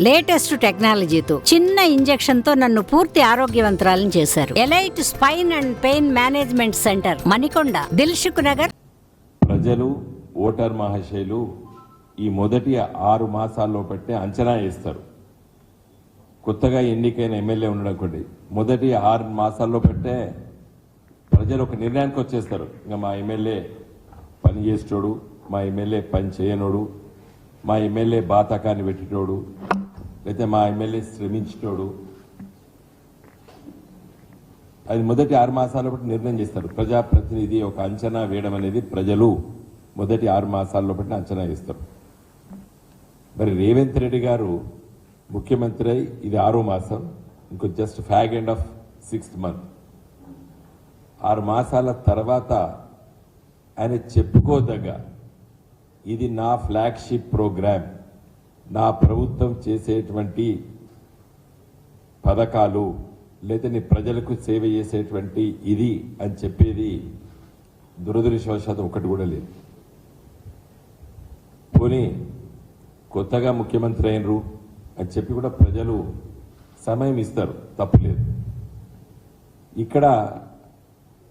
Latest టెక్నాలజీతో చిన్న injection తో నన్ను పూర్తి ఆరోగ్యవంతురాలను చేశారు. Elite spine and pain management centre, Manikonda, Dilsukh Nagar. ప్రజలు, ఓటర్ మహాశయులు ఈ మొదటి 6 మాసాల్లో పెట్టే అంచనా వేస్తారు. కొత్తగా ఎన్నికైన ఎమ్మెల్యే ఉండడం మొదటి 6 మాసాల్లో పెట్టే ప్రజలు ఒక నిర్ణయానికి వచ్చేస్తారు. ఇంకా మా ఎమ్మెల్యే పని చేసేటోడు, మా ఎమ్మెల్యే పని చేయనోడు, మా ఎమ్మెల్యే బాతకాన్ని పెట్టేటోడు, లేకపోతే మా ఎమ్మెల్యే శ్రమించేటోడు, అది మొదటి 6 మాసాల్లో బట్టి నిర్ణయం చేస్తారు. ప్రజాప్రతినిధి ఒక అంచనా వేయడం అనేది ప్రజలు మొదటి 6 మాసాల్లో బట్టి అంచనా వేస్తారు. మరి రేవంత్ రెడ్డి గారు ముఖ్యమంత్రి అయి ఇది 6వ మాసం, ఇంకో just fag end of 6th month. 6 మాసాల తర్వాత ఆయన చెప్పుకోదగ్గ ఇది నా ఫ్లాగ్షిప్ ప్రోగ్రామ్, నా ప్రభుత్వం చేసేటువంటి పథకాలు, లేదా నీ ప్రజలకు సేవ చేసేటువంటి ఇది అని చెప్పేది దురదృష్టవశాత్తు ఒకటి కూడా లేదు. పోనీ కొత్తగా ముఖ్యమంత్రి అయినరు అని చెప్పి కూడా ప్రజలు సమయం ఇస్తారు, తప్పులేదు. ఇక్కడ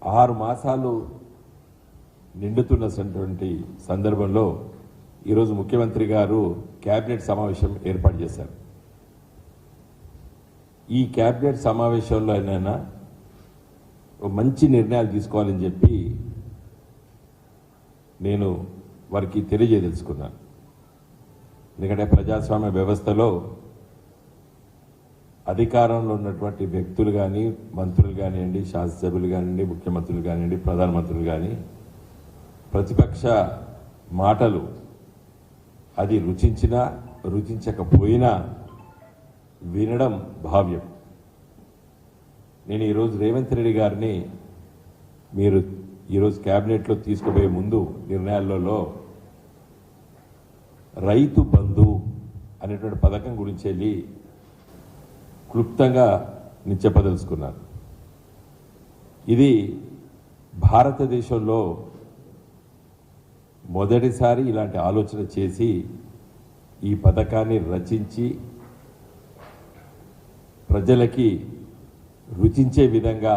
6 మాసాలు నిండుతున్నటువంటి సందర్భంలో ఈరోజు ముఖ్యమంత్రి గారు కేబినెట్ సమావేశం ఏర్పాటు చేశారు. ఈ కేబినెట్ సమావేశంలో అయినా మంచి నిర్ణయాలు తీసుకోవాలని చెప్పి నేను వారికి తెలియజేయదలుచుకున్నాను. ఎందుకంటే ప్రజాస్వామ్య వ్యవస్థలో అధికారంలో ఉన్నటువంటి వ్యక్తులు కానీ, మంత్రులు కానివ్వండి, శాసనసభ్యులు కానివ్వండి, ముఖ్యమంత్రులు కానివ్వండి, ప్రధానమంత్రులు కానీ ప్రతిపక్ష మాటలు అది రుచించినా రుచించకపోయినా వినడం భావ్యం. నేను ఈరోజు రేవంత్ రెడ్డి గారిని మీరు ఈరోజు కేబినెట్లో తీసుకుపోయే ముందు నిర్ణయాలలో రైతు బంధు అనేటువంటి పథకం గురించి వెళ్ళి క్లుప్తంగా నేను చెప్పదలుచుకున్నాను. ఇది భారతదేశంలో మొదటిసారి ఇలాంటి ఆలోచన చేసి ఈ పథకాన్ని రచించి ప్రజలకి రుచించే విధంగా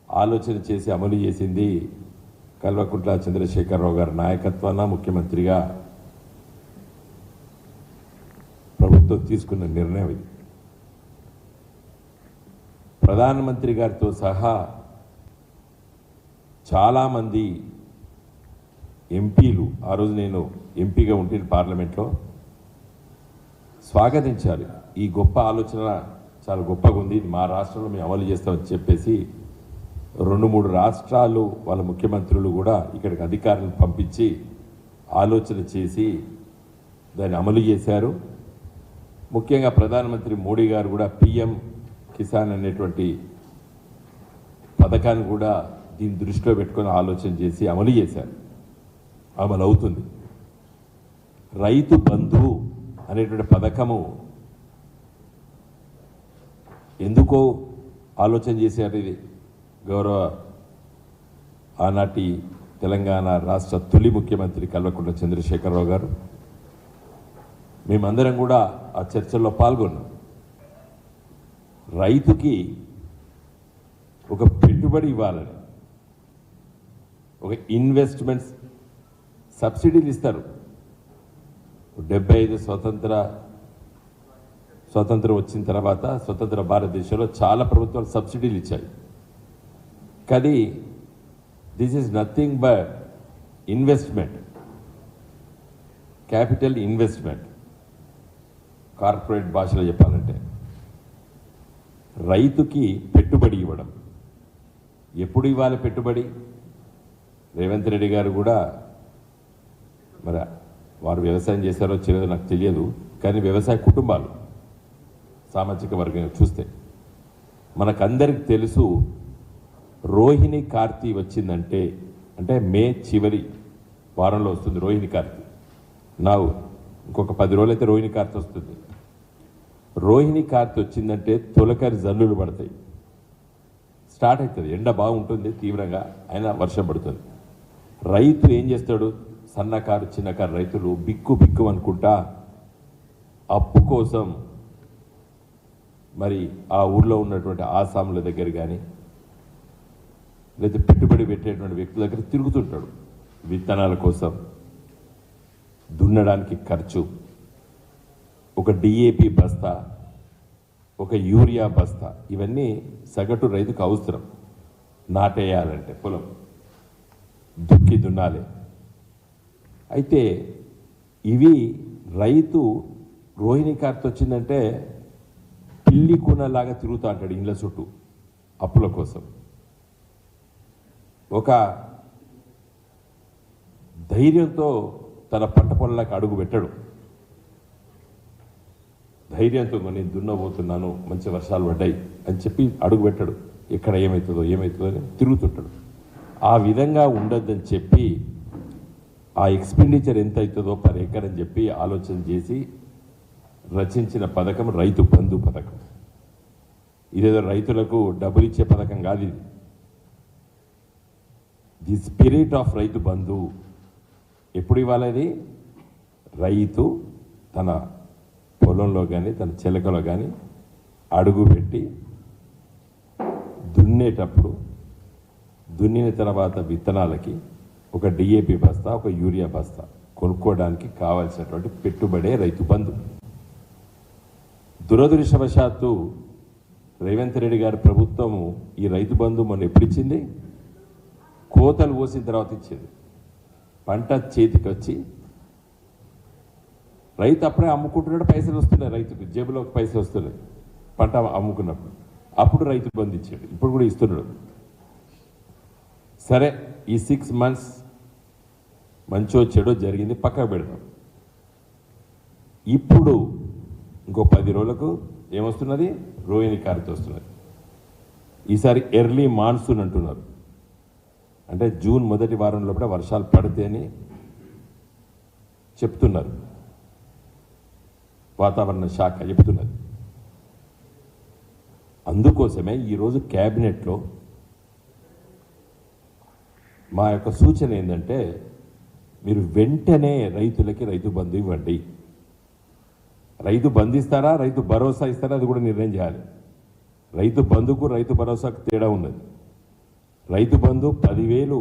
ఆలోచన చేసి అమలు చేసింది కల్వకుంట్ల చంద్రశేఖరరావు గారి నాయకత్వాన ముఖ్యమంత్రిగా ప్రభుత్వం తీసుకున్న నిర్ణయం ఇది. ప్రధానమంత్రి గారితో సహా చాలామంది ఎంపీలు, ఆ రోజు నేను ఎంపీగా ఉంటే పార్లమెంట్లో, స్వాగతించారు. ఈ గొప్ప ఆలోచన చాలా గొప్పగా ఉంది, ఇది మా రాష్ట్రంలో మేము అమలు చేస్తామని చెప్పేసి 2-3 రాష్ట్రాలు వాళ్ళ ముఖ్యమంత్రులు కూడా ఇక్కడికి అధికారులను పంపించి ఆలోచన చేసి దాన్ని అమలు చేశారు. ముఖ్యంగా ప్రధానమంత్రి మోడీ గారు కూడా పిఎం కిసాన్ అనేటువంటి పథకాన్ని కూడా దీన్ని దృష్టిలో పెట్టుకొని ఆలోచన చేసి అమలు చేశారు, అమలు అవుతుంది. రైతు బంధు అనేటువంటి పథకము ఎందుకో ఆలోచన చేశారు. ఇది గౌరవ ఆనాటి తెలంగాణ రాష్ట్ర తొలి ముఖ్యమంత్రి కల్వకుంట్ల చంద్రశేఖరరావు గారు, మేమందరం కూడా ఆ చర్చల్లో పాల్గొన్నాం. రైతుకి ఒక పెట్టుబడి ఇవ్వాలని, ఒక ఇన్వెస్ట్మెంట్స్ సబ్సిడీలు ఇస్తారు. 75 స్వతంత్రం వచ్చిన తర్వాత స్వతంత్ర భారతదేశంలో చాలా ప్రభుత్వాలు సబ్సిడీలు ఇచ్చాయి. కానీ this is nothing but investment, capital investment. Corporate భాషలో చెప్పాలంటే రైతుకి పెట్టుబడి ఇవ్వడం. ఎప్పుడు ఇవ్వాలి పెట్టుబడి? రేవంత్ రెడ్డి గారు కూడా, మరి వారు వ్యవసాయం చేశారో చేయలేదో నాకు తెలియదు, కానీ వ్యవసాయ కుటుంబాలు, సామాజిక వర్గంగా చూస్తే మనకందరికి తెలుసు, రోహిణి కార్తీ వచ్చిందంటే, అంటే మే చివరి వారంలో వస్తుంది రోహిణి కార్తీ. ఇంకొక 10 రోజులు అయితే రోహిణి కార్తీ వస్తుంది. రోహిణి కార్తీ వచ్చిందంటే తొలకరి జల్లులు పడతాయి, స్టార్ట్ అవుతుంది. ఎండ బాగుంటుంది తీవ్రంగా, అయినా వర్షం పడుతుంది. రైతు ఏం చేస్తాడు? సన్నకారు చిన్నకారు రైతులు బిక్కు బిక్కు అనుకుంటా అప్పు కోసం మరి ఆ ఊర్లో ఉన్నటువంటి ఆసాముల దగ్గర కానీ లేదా పెట్టుబడి పెట్టేటువంటి వ్యక్తుల దగ్గర తిరుగుతుంటాడు. విత్తనాల కోసం, దున్నడానికి ఖర్చు, ఒక డిఏపి బస్తా, ఒక యూరియా బస్తా, ఇవన్నీ సగటు రైతుకు అవసరం. నాటేయాలంటే పొలం దుక్కి దున్నాలి. అయితే ఇవి రైతు రోహిణి కార్తె వచ్చిందంటే పిల్లి కూనలాగా తిరుగుతూ అంటాడు ఇండ్ల చుట్టూ అప్పుల కోసం. ఒక ధైర్యంతో తన పంట పొలాలకు అడుగు పెట్టడు. ధైర్యంతో నేను దున్నబోతున్నాను, మంచి వర్షాలు పడ్డాయి అని చెప్పి అడుగు పెట్టడు. ఎక్కడ ఏమవుతుందో అని తిరుగుతుంటాడు. ఆ విధంగా ఉండొద్దని చెప్పి ఆ ఎక్స్పెండిచర్ ఎంత అవుతుందో పర్ ఎకర్ అని చెప్పి ఆలోచన చేసి రచించిన పథకం రైతు బంధు పథకం. ఇదేదో రైతులకు డబ్బులు ఇచ్చే పథకం కాదు ఇది. The spirit of Rythu Bandhu ఎప్పుడు ఇవ్వాలది? రైతు తన పొలంలో కానీ తన చిలకలో కానీ అడుగు పెట్టి దున్నేటప్పుడు, దున్నిన తర్వాత విత్తనాలకి ఒక డిఏపి బస్తా, ఒక యూరియా బస్తా కొనుక్కోవడానికి కావాల్సినటువంటి పెట్టుబడే రైతు బంధు. దురదృష్టవశాత్తు రేవంత్ రెడ్డి గారి ప్రభుత్వము ఈ రైతు బంధు మొన్న ఎప్పుడు ఇచ్చింది? కోతలు కోసిన తర్వాత ఇచ్చింది. పంట చేతికి వచ్చి రైతు అప్పుడే అమ్ముకుంటున్నాడు, పైసలు వస్తున్నాయి, రైతుకు జేబులోకి పైసలు వస్తున్నాయి పంట అమ్ముకున్నప్పుడు. అప్పుడు రైతు బంధు ఇచ్చాడు, ఇప్పుడు కూడా ఇస్తున్నాడు. సరే, ఈ 6 months మంచో చెడో జరిగింది, పక్కకు పెడతాం. ఇప్పుడు ఇంకో 10 రోజులకు ఏమొస్తున్నది? రోహిణి కార్తె వస్తున్నది. ఈసారి ఎర్లీ మాన్సూన్ అంటున్నారు. అంటే జూన్ మొదటి వారం లోపల వర్షాలు పడితే అని చెప్తున్నారు, వాతావరణ శాఖ చెప్తున్నది. అందుకోసమే ఈరోజు క్యాబినెట్లో మా యొక్క సూచన ఏంటంటే, మీరు వెంటనే రైతులకి రైతు బంధు ఇవ్వండి. రైతు బంధు ఇస్తారా, రైతు భరోసా ఇస్తారా, అది కూడా నిర్ణయం చేయాలి. రైతు బంధుకు రైతు భరోసాకు తేడా ఉన్నది. రైతు బంధు 10,000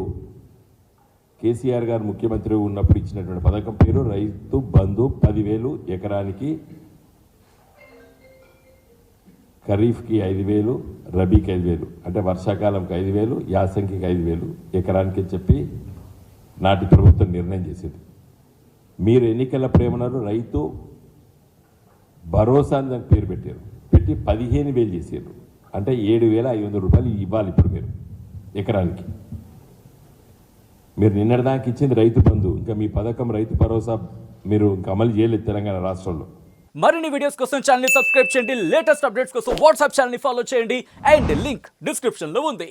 కేసీఆర్ గారు ముఖ్యమంత్రి ఉన్నప్పుడు ఇచ్చినటువంటి పథకం పేరు రైతు బంధు. 10,000 ఎకరానికి, ఖరీఫ్కి 5,000, రబీకి 5,000, అంటే వర్షాకాలంకి 5,000, యాసంగికి 5,000 ఎకరానికి చెప్పి నాటి ప్రభుత్వం నిర్ణయం చేసింది. మీరు ఎన్నికలప్పుడు ఏమన్నారు? రైతు భరోసా అని దానికి పేరు పెట్టారు. పెట్టి 15,000 చేశారు. అంటే 7,500 రూపాయలు ఇవ్వాలి ఇప్పుడు మీరు ఎకరానికి. మీరు నిన్నటిదాకా ఇచ్చింది రైతు బంధు, ఇంకా మీ పథకం రైతు భరోసా మీరు ఇంకా అమలు చేయలేదు తెలంగాణ రాష్ట్రంలో. మరిన్ని వీడియోస్ కోసం ఛానల్ ని సబ్స్క్రైబ్ చేయండి. లేటెస్ట్ అప్డేట్స్ కోసం వాట్సాప్ ఛానల్ ని ఫాలో చేయండి. అండ్ లింక్ డిస్క్రిప్షన్ లో ఉంది.